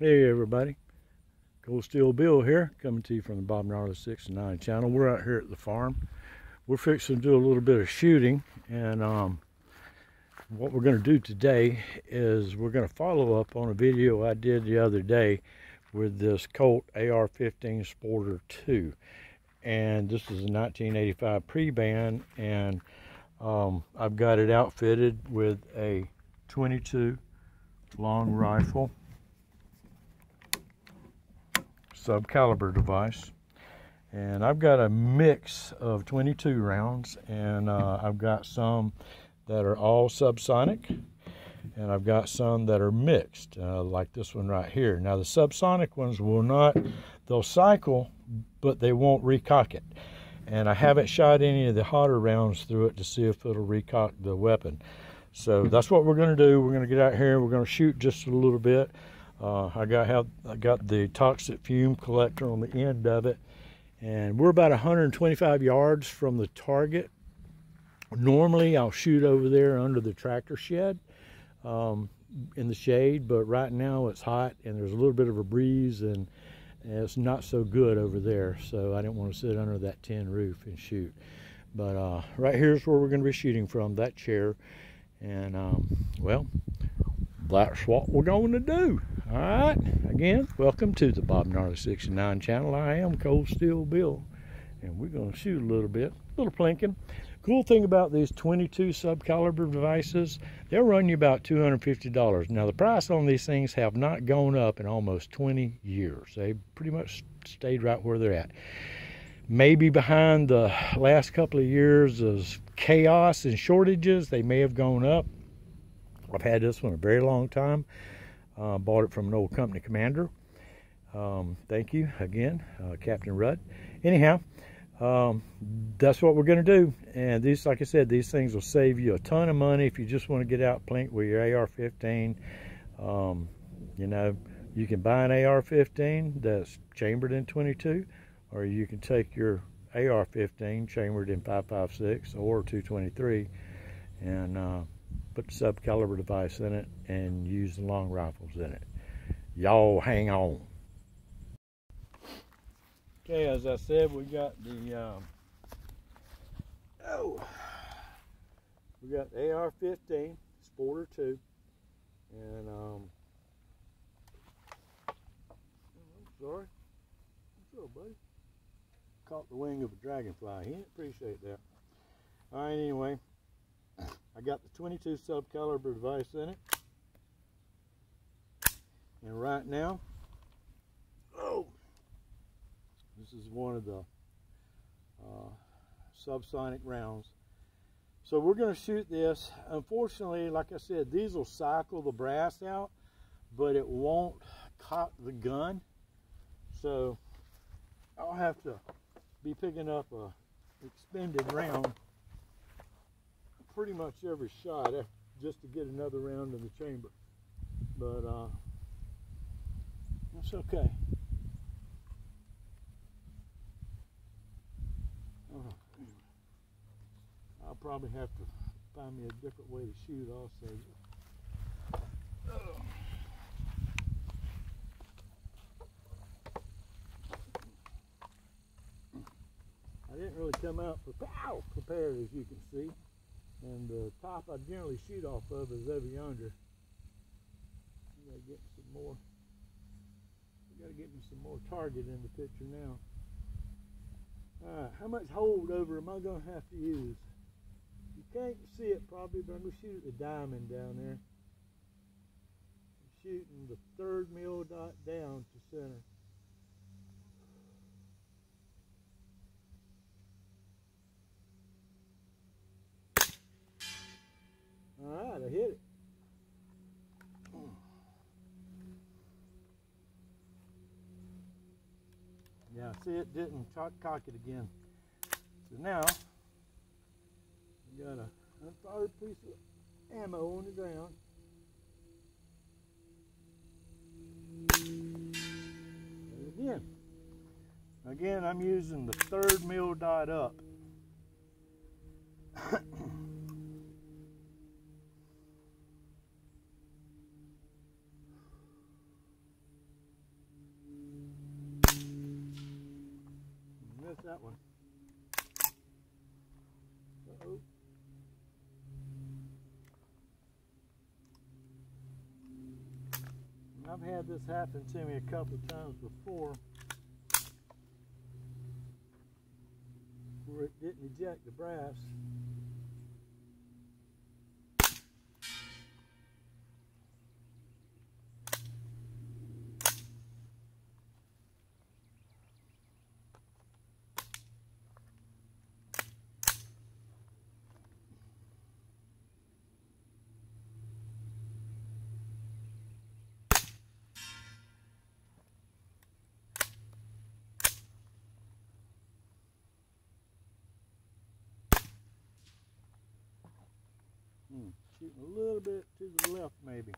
Hey everybody, Colt Bill here, coming to you from the Bob Gnarly 6 and 9 channel. We're out here at the farm. We're fixing to do a little bit of shooting, and what we're going to do today is we're going to follow up on a video I did the other day with this Colt AR-15 Sporter II. And this is a 1985 pre-band, and I've got it outfitted with a 22 long rifle subcaliber device, and I've got a mix of 22 rounds, and I've got some that are all subsonic, and I've got some that are mixed, like this one right here. Now the subsonic ones they'll cycle, but they won't recock it, and I haven't shot any of the hotter rounds through it to see if it'll recock the weapon. So that's what we're going to do. We're going to get out here, we're going to shoot just a little bit. I got the toxic fume collector on the end of it, and we're about 125 yards from the target. Normally I'll shoot over there under the tractor shed in the shade, but right now it's hot and there's a little bit of a breeze, and it's not so good over there, so I didn't want to sit under that tin roof and shoot. But right here's where we're going to be shooting from, that chair, and well, that's what we're going to do. All right, again, welcome to the Bob Gnarly 6 and 9 channel. I am Colt Bill, and we're going to shoot a little bit, a little plinking. Cool thing about these 22 subcaliber devices, they'll run you about $250. Now the price on these things have not gone up in almost 20 years. They pretty much stayed right where they're at. Maybe behind the last couple of years of chaos and shortages, they may have gone up. I've had this one a very long time. Bought it from an old company commander. Thank you again, Captain Rudd. Anyhow, that's what we're going to do. And these, like I said, these things will save you a ton of money if you just want to get out plink with your AR-15. You know, you can buy an AR-15 that's chambered in 22, or you can take your AR-15 chambered in 5.56 or 223 and put the subcaliber device in it and use the long rifles in it. Y'all hang on. Okay, as I said, we got the AR-15 Sporter II, and I'm sorry. What's up, buddy? Caught the wing of a dragonfly. He didn't appreciate that. All right, anyway. I got the 22 subcaliber device in it, and right now, this is one of the subsonic rounds. So we're going to shoot this. Unfortunately, like I said, these will cycle the brass out, but it won't cock the gun. So I'll have to be picking up a expended round pretty much every shot just to get another round in the chamber, but that's okay. I'll probably have to find me a different way to shoot also. I didn't really come out prepared, as you can see. And the top I generally shoot off of is over yonder. I gotta get some more. I gotta get me some more target in the picture now. All right, how much holdover am I gonna have to use? You can't see it probably, but I'm gonna shoot at the diamond down there. I'm shooting the 3rd mil dot down to center. All right, I hit it. Yeah, see, it didn't cock it again. So now, we got a unfired piece of ammo on the ground. And again, I'm using the 3rd mil dot up. that one. Uh-oh. I've had this happen to me a couple of times before, where it didn't eject the brass. Shooting a little bit to the left, maybe.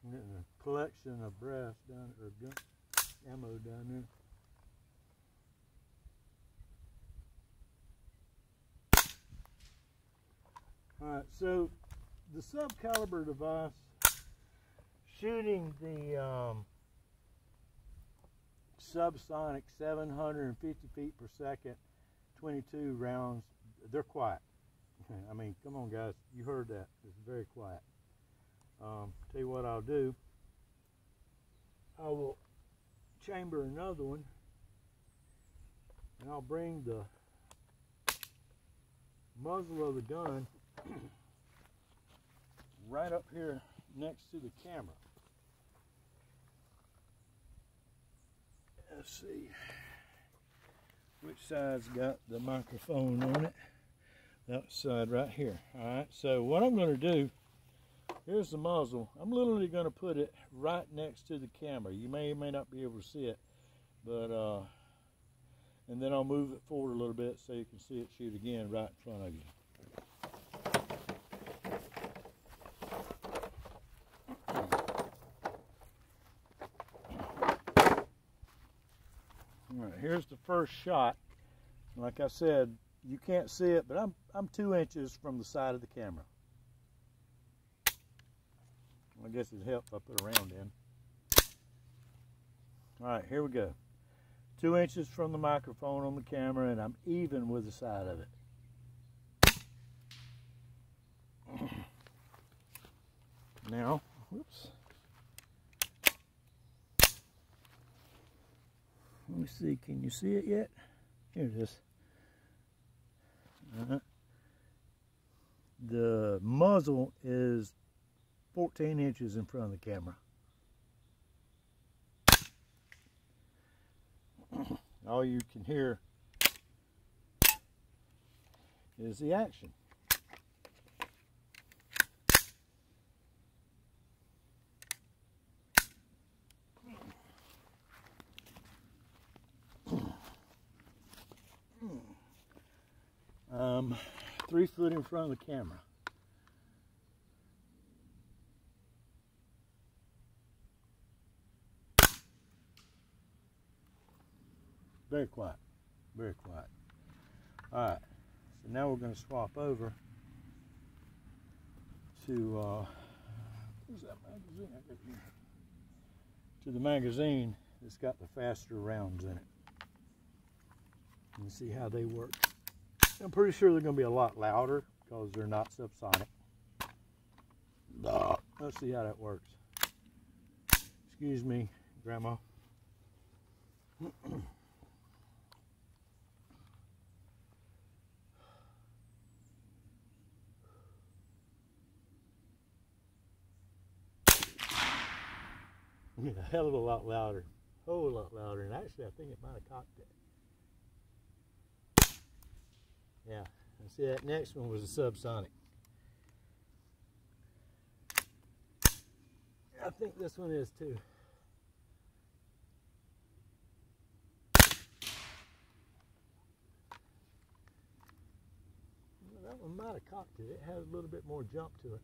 I'm getting a collection of brass down, or gun ammo down there. Alright, so the subcaliber device, shooting the subsonic 750 feet per second, 22 rounds, they're quiet. I mean, come on guys, you heard that. It's very quiet. Tell you what I'll do. I will chamber another one, and I'll bring the muzzle of the gun right up here next to the camera. Let's see which side's got the microphone on it. That side right here. Alright, so what I'm going to do, here's the muzzle. I'm literally going to put it right next to the camera. You may or may not be able to see it, but and then I'll move it forward a little bit so you can see it shoot again right in front of you. All right, here's the first shot. Like I said, you can't see it, but I'm 2 inches from the side of the camera. I guess it helped if I put a round in. All right, here we go. 2 inches from the microphone on the camera, and I'm even with the side of it. Now, whoops. Let me see, can you see it yet? Here it is. The muzzle is 14 inches in front of the camera. All you can hear is the action. I'm 3 foot in front of the camera. Very quiet, very quiet. All right, so now we're going to swap over to where's that magazine? I got here. To the magazine that's got the faster rounds in it. And see how they work. I'm pretty sure they're going to be a lot louder because they're not subsonic. Let's see how that works. Excuse me, Grandma. A hell of a lot louder. A whole lot louder. And actually, I think it might have cocked it. Yeah, and see that next one was a subsonic. I think this one is too. Well, that one might have cocked it. It has a little bit more jump to it.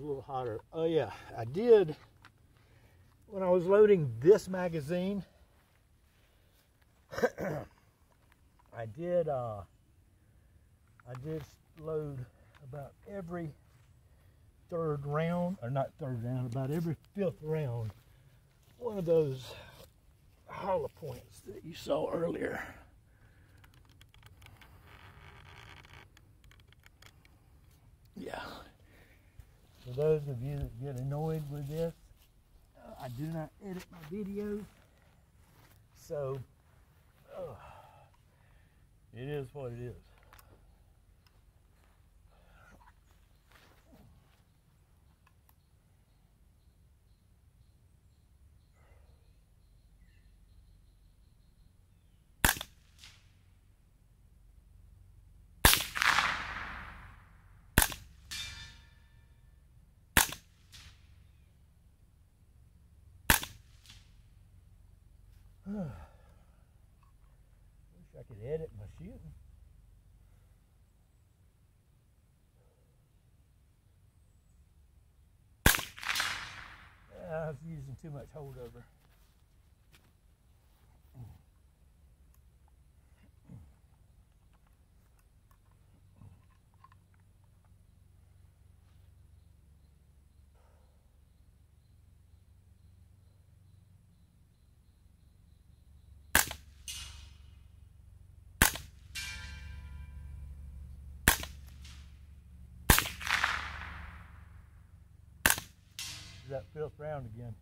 a little hotter. Oh yeah, I did, when I was loading this magazine, I did load about every third round, or not third round, about every fifth round, one of those hollow points that you saw earlier. Yeah. For those of you that get annoyed with this, I do not edit my videos, so it is what it is. Wish I could edit my shooting. I was using too much holdover. That fifth round again.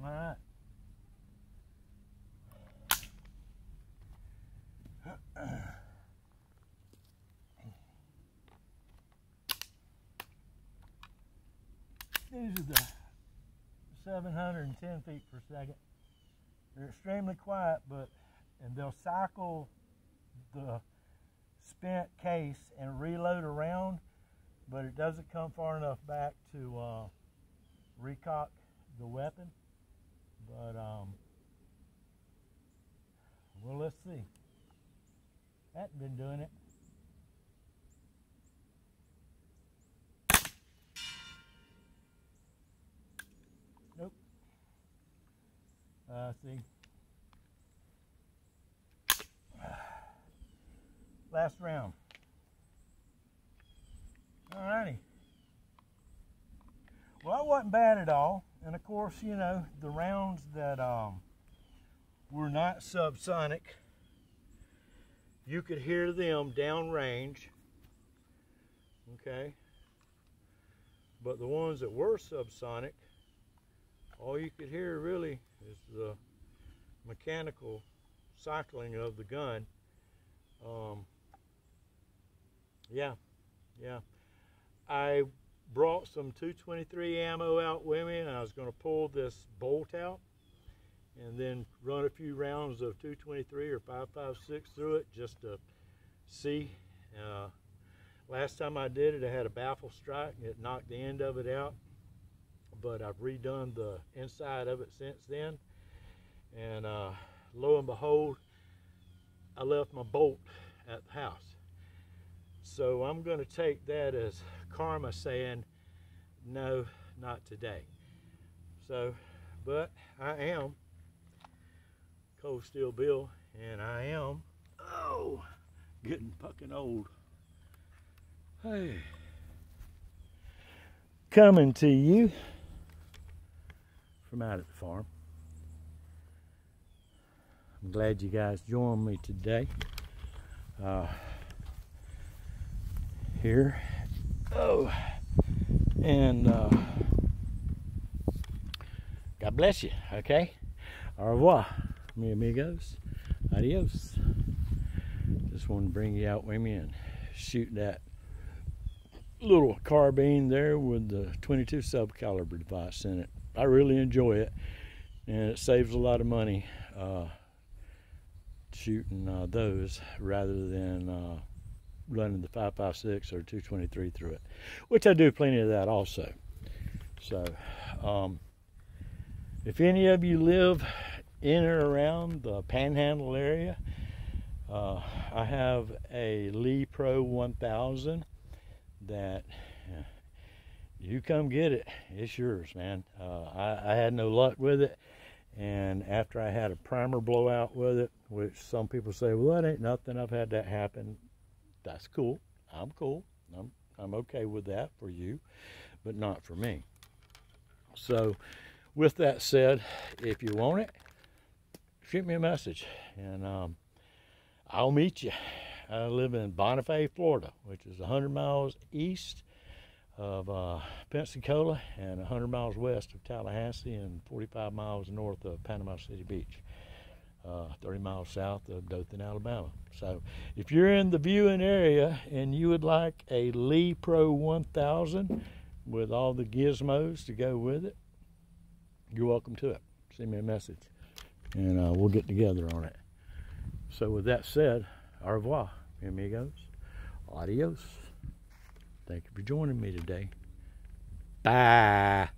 All right. These are the 710 feet per second. They're extremely quiet, and they'll cycle the spent case and reload around, but it doesn't come far enough back to recock the weapon. But well, let's see. Hadn't been doing it. Nope. See. Last round. Alrighty. Well, that wasn't bad at all. And of course, you know, the rounds that were not subsonic, you could hear them downrange. Okay. But the ones that were subsonic, all you could hear really is the mechanical cycling of the gun. Yeah. I brought some 223 ammo out with me, and I was going to pull this bolt out and then run a few rounds of 223 or 5.56 through it just to see. Last time I did it, I had a baffle strike and it knocked the end of it out, but I've redone the inside of it since then, and lo and behold, I left my bolt at the house. So I'm going to take that as karma saying, no, not today. So, but I am Cold Steel Bill, and I am, getting fucking old. Hey. Coming to you from out at the farm. I'm glad you guys joined me today. Here. And God bless you, okay? Au revoir, mi amigos. Adios. Just want to bring you out with me and shoot that little carbine there with the 22 subcaliber device in it. I really enjoy it, and it saves a lot of money shooting those rather than running the 5.56 or 223 through it, which I do plenty of that also. So if any of you live in or around the Panhandle area, I have a Lee Pro 1000 that you come get it. It's yours, man. I had no luck with it, and after I had a primer blowout with it, which some people say, well, that ain't nothing, I've had that happen. That's cool. I'm cool. I'm okay with that for you, but not for me. So with that said, if you want it, shoot me a message, and I'll meet you. I live in Bonifay, Florida, which is 100 miles east of Pensacola and 100 miles west of Tallahassee and 45 miles north of Panama City Beach, 30 miles south of Dothan, Alabama. So if you're in the viewing area and you would like a Lee Pro 1000 with all the gizmos to go with it, you're welcome to it. Send me a message, and we'll get together on it. So with that said, au revoir, amigos. Adios. Thank you for joining me today. Bye.